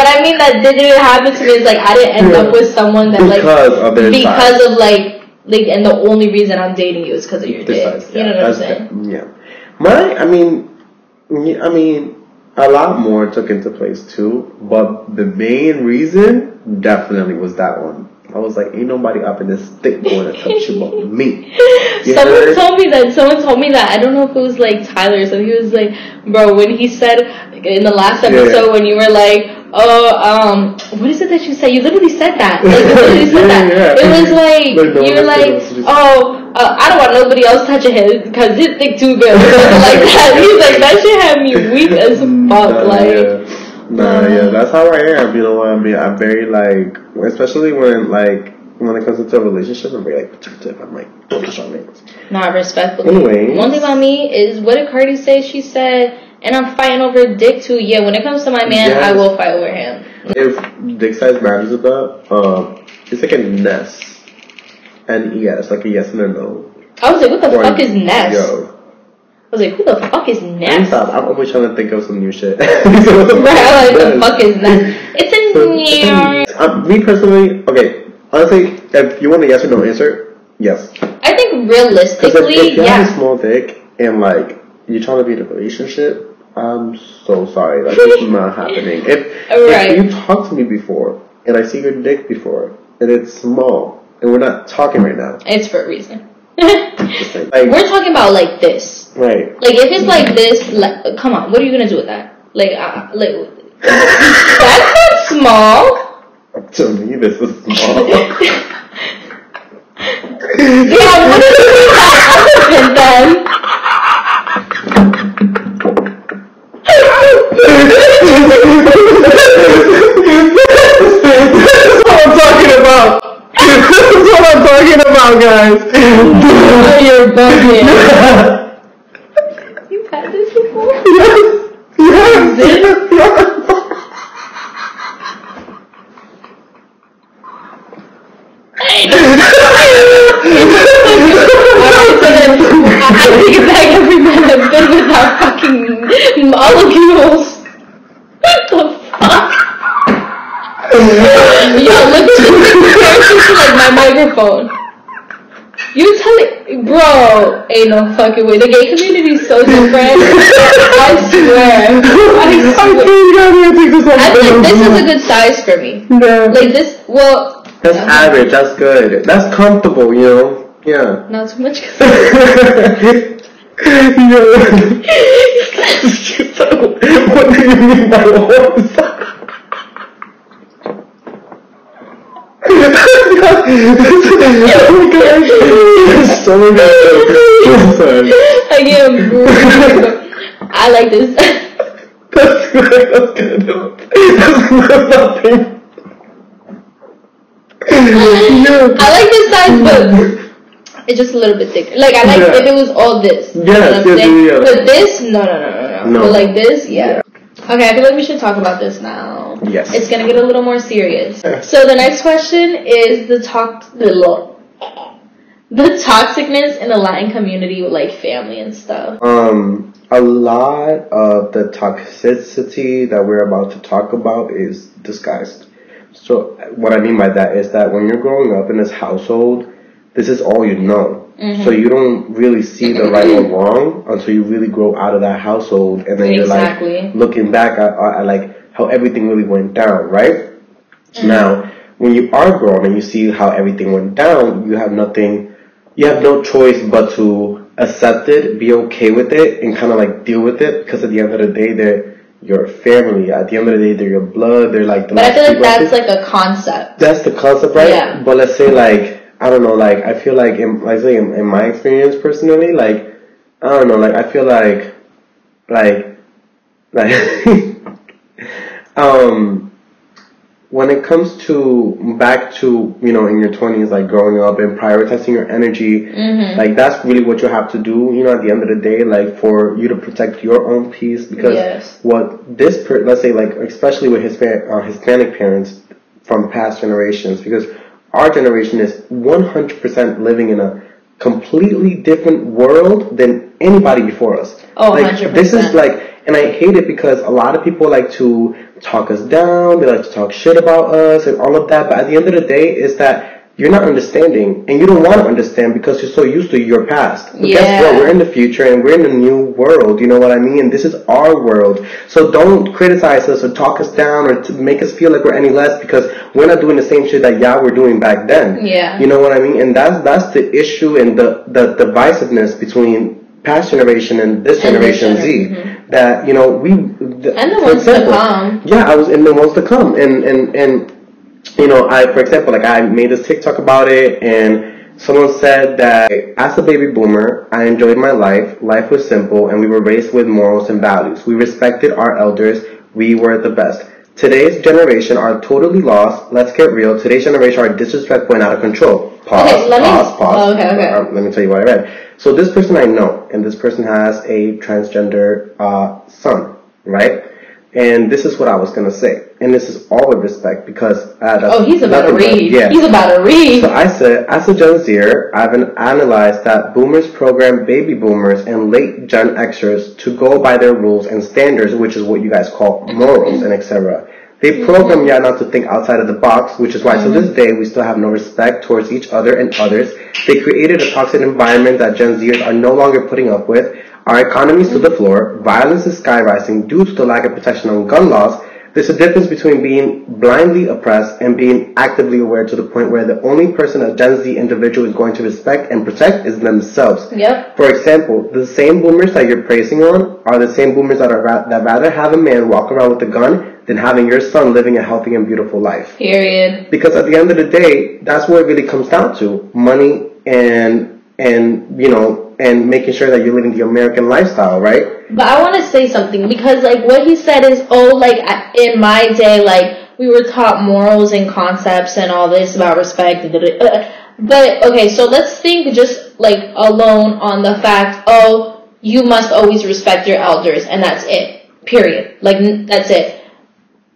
Speaker 2: I mean that didn't happen to me is like I didn't end up with someone that like because of like and the only reason I'm dating you is because of your dick.
Speaker 3: Size,
Speaker 2: you know what I'm saying?
Speaker 3: Yeah. I mean, a lot more took into place too, but the main reason definitely was that one. I was like, ain't nobody up in this thick boy that touch you but me.
Speaker 2: Someone told me that. I don't know if it was like Tyler. So he was like, bro, when he said in the last episode when you were like, oh, what is it that you said? You literally said that. Like, you literally said that. Yeah. It was like, you were like, I don't want nobody else touching him because his dick too good. Like that. He's like, that shit had me weak as fuck.
Speaker 3: Yeah, that's how I am. You know what I mean? I'm very like, especially when it comes into a relationship, I'm very like protective. I'm like, don't touch on it.
Speaker 2: Not respectfully.
Speaker 3: Anyway,
Speaker 2: one thing about me is, what did Cardi say? She said, and I'm fighting over dick too. Yeah, when it comes to my man, I will fight over him.
Speaker 3: If dick size matters about, it's like a nest. N-E-S, like a yes and a no.
Speaker 2: I was like, what the fuck is nest?
Speaker 3: Yo.
Speaker 2: I was like, who the fuck is Nest?
Speaker 3: I'm always trying to think of some new shit.
Speaker 2: Right, like, the fuck is Nest? It's a new...
Speaker 3: Me personally, okay, honestly, if you want a yes or no answer, yes.
Speaker 2: I think realistically,
Speaker 3: if you have a small dick and, like, you're trying to be in a relationship, I'm so sorry. Like, it's not happening. If you talk to me before, and I see your dick before, and it's small, and we're not talking right now.
Speaker 2: It's for a reason.
Speaker 3: Like,
Speaker 2: we're talking about like this,
Speaker 3: right?
Speaker 2: Like if it's like this, like, come on, what are you gonna do with that? Like that's not small.
Speaker 3: To me, this is small.
Speaker 2: Yeah, what is that then?
Speaker 3: That's what I'm talking about. That's what I'm talking about, guys.
Speaker 2: Oh, you're bugging. You've had this before? Yes. I take it back, every man I've been without fucking molecules. What the fuck? Yo, look at this like my microphone. You tell it, bro. Ain't no fucking way. The gay community is so different. I swear. I feel like this is a good size for me.
Speaker 3: Yeah.
Speaker 2: Like this. Well,
Speaker 3: that's average. That's good. That's comfortable. You know. Yeah.
Speaker 2: Not too much.
Speaker 3: What do you mean by horse?
Speaker 2: I get bruised. I like this.
Speaker 3: That's good. That's nothing.
Speaker 2: I like this size, but it's just a little bit thicker. Like I like if it was all this.
Speaker 3: Yes,
Speaker 2: yeah. But this, no. But like this, yeah. Okay, I feel like we should talk about this now.
Speaker 3: Yes.
Speaker 2: It's gonna get a little more serious. So the next question is the toxicness in the Latin community with like family and stuff.
Speaker 3: A lot of the toxicity that we're about to talk about is disguised. So what I mean by that is that when you're growing up in this household, this is all you know. Mm-hmm. So you don't really see the right or wrong until you really grow out of that household, and then you're like looking back at like how everything really went down, right? Mm-hmm. Now, when you are grown and you see how everything went down, you have no choice but to accept it, be okay with it, and kind of like deal with it, because at the end of the day, they're your family. At the end of the day, they're your blood. They're like the.
Speaker 2: But I feel like that's like a concept.
Speaker 3: That's the concept, right?
Speaker 2: Yeah.
Speaker 3: But let's say like, I don't know, like I feel like in my experience personally, like I don't know, like I feel like when it comes to back to, you know, in your 20s, like growing up and prioritizing your energy, like that's really what you have to do, you know, at the end of the day, like for you to protect your own peace, because what this, let's say like, especially with Hispanic parents from past generations, because our generation is 100% living in a completely different world than anybody before us.
Speaker 2: Oh,
Speaker 3: like,
Speaker 2: 100%.
Speaker 3: This is like, and I hate it because a lot of people like to talk us down, they like to talk shit about us and all of that, but at the end of the day, is that you're not understanding, and you don't want to understand because you're so used to your past. But guess what? We're in the future, and we're in a new world, you know what I mean? And this is our world. So don't criticize us or talk us down or to make us feel like we're any less, because we're not doing the same shit that y'all were doing back then. Yeah. You know what I mean? And that's the issue and the divisiveness between past generation and this generation Z. That, you know, and
Speaker 2: the ones to come.
Speaker 3: Yeah, and the ones to come. And you know, for example, like I made this TikTok about it, and someone said that as a baby boomer, I enjoyed my life. Life was simple, and we were raised with morals and values. We respected our elders. We were the best. Today's generation are totally lost. Let's get real. Today's generation are disrespectful and out of control. Pause. Okay. Let me tell you what I read. So this person I know, and this person has a transgender son, right? And this is what I was going to say. And this is all with respect, because...
Speaker 2: he's about to read. He's about to read.
Speaker 3: So I said, as a GENZer, I've analyzed that boomers program baby boomers and late Gen Xers to go by their rules and standards, which is what you guys call morals and etc. They program y'all not to think outside of the box, which is why to this day we still have no respect towards each other and others. They created a toxic environment that Gen Zers are no longer putting up with. Our economy is to the floor. Violence is skyrocketing due to the lack of protection on gun laws. There's a difference between being blindly oppressed and being actively aware, to the point where the only person a Gen Z individual is going to respect and protect is themselves. Yep. For example, the same boomers that you're praising on are the same boomers that rather have a man walk around with a gun than having your son living a healthy and beautiful life. Period. Because at the end of the day, that's what it really comes down to. Money and you know, and making sure that you're living the American lifestyle, right?
Speaker 2: But I want to say something, because like what he said is, like in my day, like we were taught morals and concepts and all this about respect. But okay, so let's think just like alone on the fact, you must always respect your elders, and that's it. Period. Like that's it.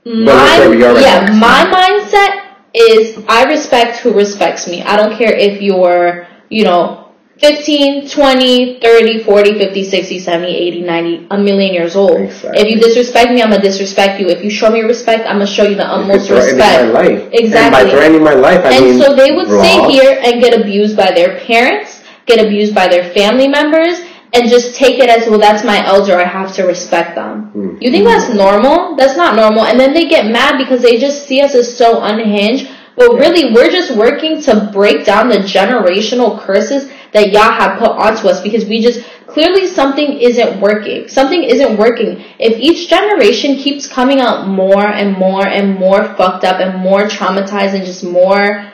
Speaker 2: My mindset is I respect who respects me. I don't care if you're, you know, 15, 20, 30, 40, 50, 60, 70, 80, 90, a million years old. Exactly. If you disrespect me, I'm going to disrespect you. If you show me respect, I'm going to show you the utmost respect. My life. Exactly. And by threatening my life, I mean, so they would sit here and get abused by their parents, get abused by their family members, and just take it as, well, that's my elder, I have to respect them. You think that's normal? That's not normal. And then they get mad because they just see us as so unhinged. But really, we're just working to break down the generational curses that y'all have put onto us, because we just, clearly something isn't working. Something isn't working. If each generation keeps coming out more and more and more fucked up and more traumatized and just more,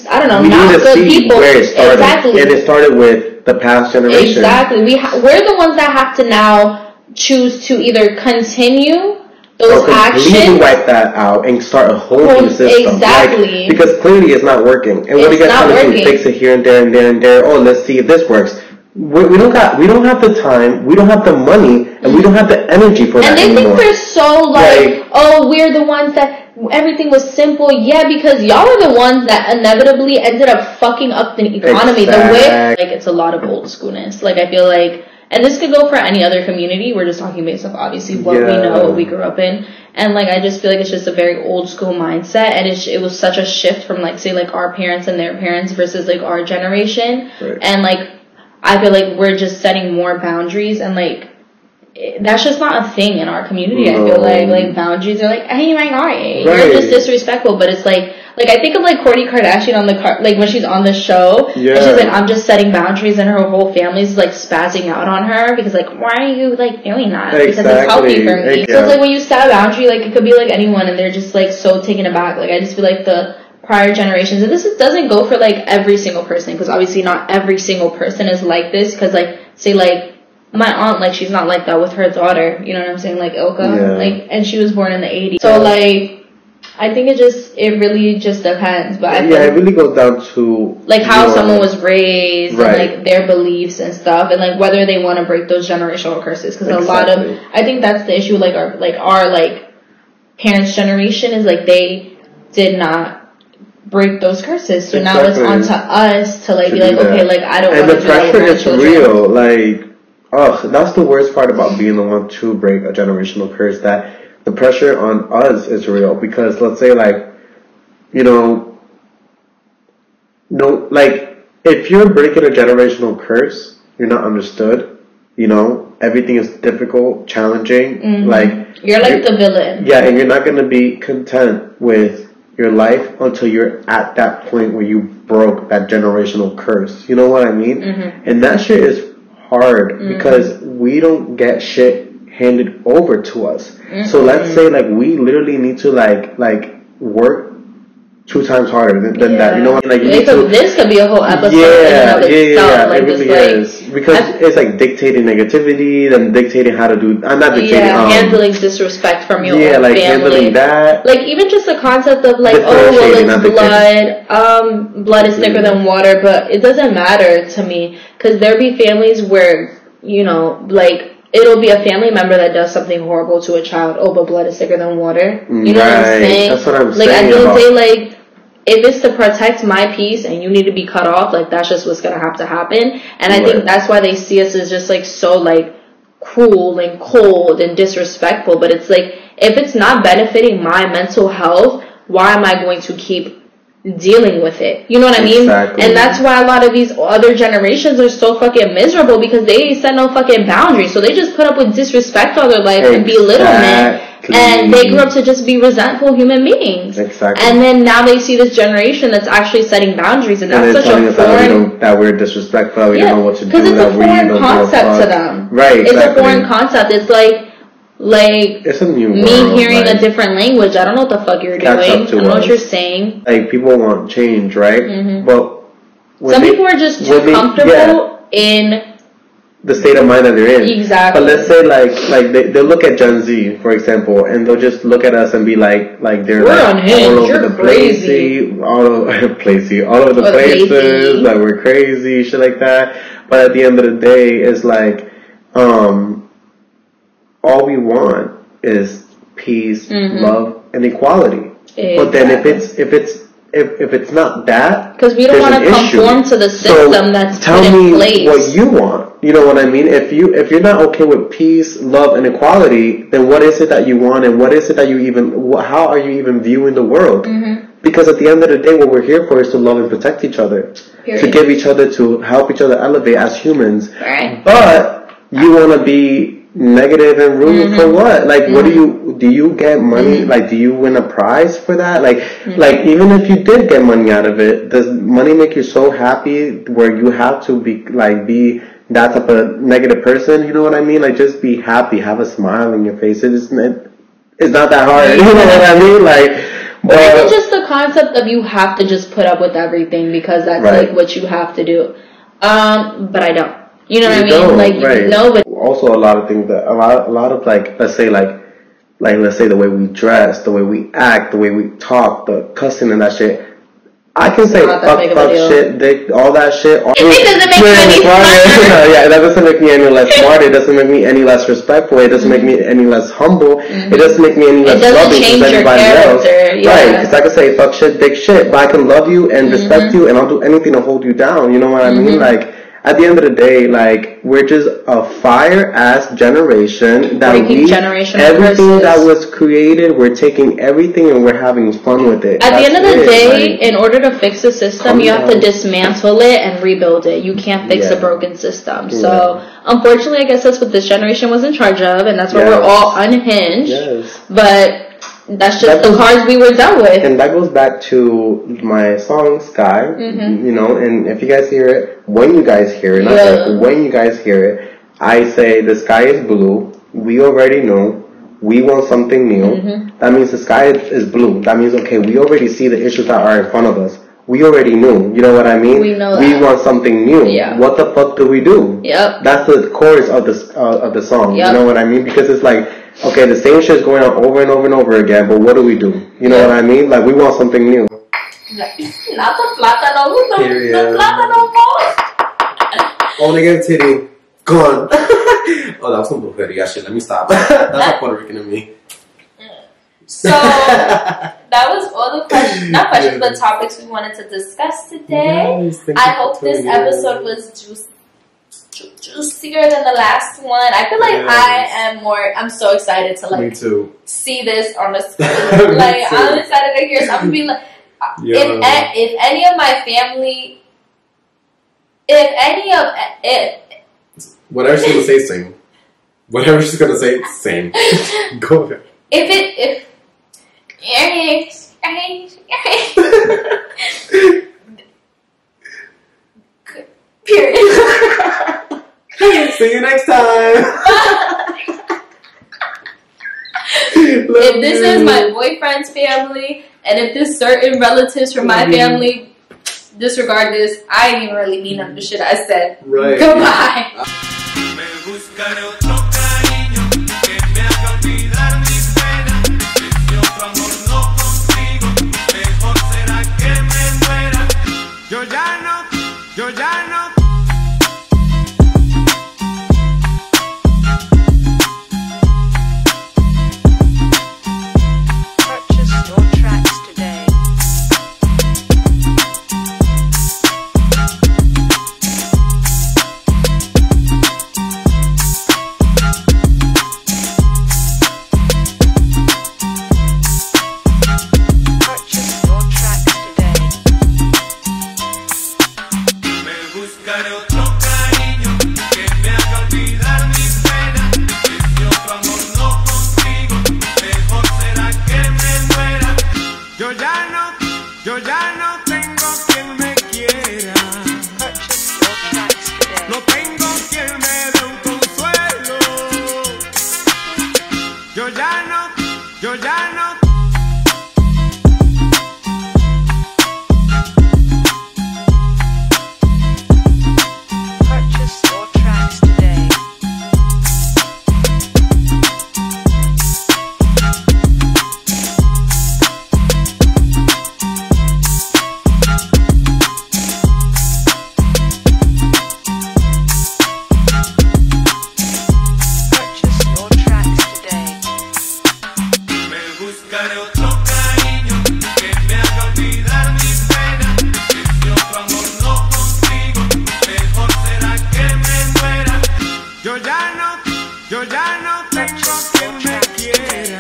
Speaker 2: I don't know, not good people.
Speaker 3: Where it started. Exactly. And it started with the past generation.
Speaker 2: Exactly. We're the ones that have to now choose to either continue those actions,
Speaker 3: wipe that out and start a whole new system.
Speaker 2: Exactly.
Speaker 3: Like, because clearly it's not working. And what do you guys trying to do? Fix it here and there and there and there. Oh, let's see if this works. We don't have the time, we don't have the money, and we don't have the energy for that anymore.
Speaker 2: And they think they're so like, we're the ones that everything was simple. Yeah, because y'all are the ones that inevitably ended up fucking up the economy. The way, like, it's a lot of old schoolness. Like, I feel like, and this could go for any other community. We're just talking based off, obviously, what we know, what we grew up in. And, like, I just feel like it's just a very old school mindset. And it was such a shift from, like, say, like, our parents and their parents versus, like, our generation. Right. And, like, I feel like we're just setting more boundaries. And, like, that's just not a thing in our community. No. I feel like boundaries are like, hey, minority, you're just disrespectful. But it's like, Like, I think of, like, Kourtney Kardashian on the like, when she's on the show.
Speaker 3: Yeah.
Speaker 2: And she's like, I'm just setting boundaries, and her whole family's, like, spazzing out on her. Because, like, why are you, like, doing that?
Speaker 3: Exactly.
Speaker 2: Because it's healthy for me.
Speaker 3: Yeah.
Speaker 2: So, it's like, when you set a boundary, like, it could be, like, anyone, and they're just, like, so taken aback. Like, I just feel like the prior generations, and this doesn't go for, like, every single person. Because, obviously, not every single person is like this. Because, like, say, like, my aunt, like, she's not like that with her daughter. You know what I'm saying? Like, Ilka.
Speaker 3: Yeah.
Speaker 2: Like, and she was born in the 80s. So, like, I think it really just depends. But I feel
Speaker 3: it really goes down to
Speaker 2: like how someone was raised,
Speaker 3: right,
Speaker 2: and like their beliefs and stuff, and like whether they want to break those generational curses. Because a lot of, I think that's the issue. Like our parents' generation is like they did not break those curses, so now it's on to us to like be like, okay, like I don't want to do that with my children.
Speaker 3: And the pressure is real. Like, that's the worst part about being the one to break a generational curse. That the pressure on us is real, because let's say, like, like, if you're breaking a generational curse, you're not understood, everything is difficult, challenging, like, you're the villain. Yeah, and you're not going to be content with your life until you're at that point where you broke that generational curse. You know what I mean? Mm-hmm. And that shit is hard, because we don't get shit handed over to us. So let's say, like, we literally need to like work 2 times harder than that. You know what I mean? Like, this could be a whole episode in and of itself. Like, it really is, because it's like dictating negativity, then dictating how to do. I'm not dictating.
Speaker 2: Handling disrespect from your own
Speaker 3: like
Speaker 2: family.
Speaker 3: Handling that.
Speaker 2: Like, even just the concept of like, oh well, it's blood. Blood is thicker than water, but it doesn't matter to me, because there be families where like, it'll be a family member that does something horrible to a child. Oh, but blood is thicker than water. You know what I'm saying? That's what I'm saying. Like, at the end of the day, like, if it's to protect my peace and you need to be cut off, like, that's just what's gonna have to happen. And I think that's why they see us as just, like, so, like, cruel and cold and disrespectful. But it's like, if it's not benefiting my mental health, why am I going to keep dealing with it? You know what I mean? Exactly. And that's why a lot of these other generations are so fucking miserable, because they set no fucking boundaries. So they just put up with disrespect all their life and belittle men, and they grew up to just be resentful human beings. Exactly. And then now they see this generation that's actually setting boundaries, and that's such a foreign, that we're disrespectful, we don't know what to do, because it's a foreign concept to them. Right. Exactly. It's a foreign concept. It's like it's a new world, hearing a different language. I don't know what the fuck you're doing. I don't know what you're saying. Like, people want change, right? Mm-hmm. But some people are just too comfortable in the state of mind that they're in. Exactly. But let's say like they'll look at Gen Z, for example, and they'll just look at us and be like they're all over the place, all over the places, like we're crazy, shit like that. But at the end of the day, it's like all we want is peace, love, and equality. Exactly. But then if it's not that, because we don't want to conform to the system that's put in place. Tell me what you want. You know what I mean? If you're not okay with peace, love, and equality, then what is it that you want, and what is it that you how are you even viewing the world? Because at the end of the day, what we're here for is to love and protect each other, to give each other, to help each other elevate as humans. Right. But you want to be negative and rude for what? Like, what do you get money? Like, do you win a prize for that? Like, even if you did get money out of it, does money make you so happy where you have to be that type of negative person? You know what I mean? Like, just be happy, have a smile on your face. It's not that hard. You know what I mean? Like, or even just the concept of you have to just put up with everything because that's like what you have to do. But I don't. You know what I mean? Like, but also a lot of things that a lot of like, let's say the way we dress, the way we act, the way we talk, the cussing and that shit. I can say fuck shit, dick, all that shit. It doesn't make me any smarter. Yeah, that doesn't make me any less smart. It doesn't make me any less respectful. It doesn't make me any less humble. It doesn't make me any less loving to anybody else. Right? Because I can say fuck shit, dick, shit, but I can love you and respect you, and I'll do anything to hold you down. You know what I mean? Like, at the end of the day, like, we're just a fire-ass generation that everything that was created, we're taking everything and we're having fun with it. At the end of the day, in order to fix the system, you have to dismantle it and rebuild it. You can't fix a broken system. So, unfortunately, I guess that's what this generation was in charge of, and that's why we're all unhinged. But that's just the cards we were dealt with.
Speaker 3: And that goes back to my song Sky, you know, and if you guys hear it, when you guys hear it, not like when you guys hear it, I say the sky is blue. We already know. We want something new. That means the sky is blue. That means, okay, we already see the issues that are in front of us. We already knew. You know what I mean?
Speaker 2: We know
Speaker 3: we
Speaker 2: that.
Speaker 3: want something new.
Speaker 2: Yeah.
Speaker 3: What the fuck do we do?
Speaker 2: Yep.
Speaker 3: That's the chorus of the song.
Speaker 2: Yep.
Speaker 3: You know what I mean? Because it's like, okay, the same shit's going on over and over and over again, but what do we do? You know what I mean? Like, we want something new.
Speaker 2: Not the plátano. The plátano balls.
Speaker 5: Oh, nigga, titty. Gone. Oh, that was some brujeria shit. Let me stop. That's a Puerto Rican in me.
Speaker 2: So, that was all the questions, not questions, but topics we wanted to discuss today.
Speaker 5: Yes,
Speaker 2: I hope this episode was juicier than the last one. I feel like I'm so excited to
Speaker 5: Me too.
Speaker 2: see this on the screen. Like, I'm excited to hear so I'm gonna be like, if any of my family,
Speaker 5: Whatever she's gonna say, sing. Whatever she's gonna say, sing. Go ahead.
Speaker 2: Period.
Speaker 5: See you next time.
Speaker 2: If this is my boyfriend's family, and if this certain relatives from my family, disregard this. I didn't even really mean none of the shit I said.
Speaker 5: Right.
Speaker 2: Goodbye.
Speaker 1: Me buscaré otro cariño que me haga olvidar mis penas. Si otro amor no consigo, mejor será que me muera. Yo ya no.
Speaker 6: Purchase your tracks today. Purchase your tracks today.
Speaker 1: Me buscaré otro cariño que me haga olvidar mis penas. Si otro amor no consigo, mejor será que me muera. Yo ya no tengo quien me quiera.
Speaker 6: Purchase your tracks today.
Speaker 1: No tengo quien me dé un consuelo. Yo ya no.
Speaker 6: Purchase your tracks today. Purchase your tracks today.
Speaker 1: Me buscaré otro cariño que me haga olvidar mis penas. Si otro amor no consigo, mejor será que me muera. Yo ya no tengo quien me quiera.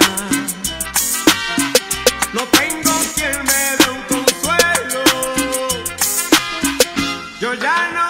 Speaker 1: No tengo quien me dé un consuelo. Yo ya no.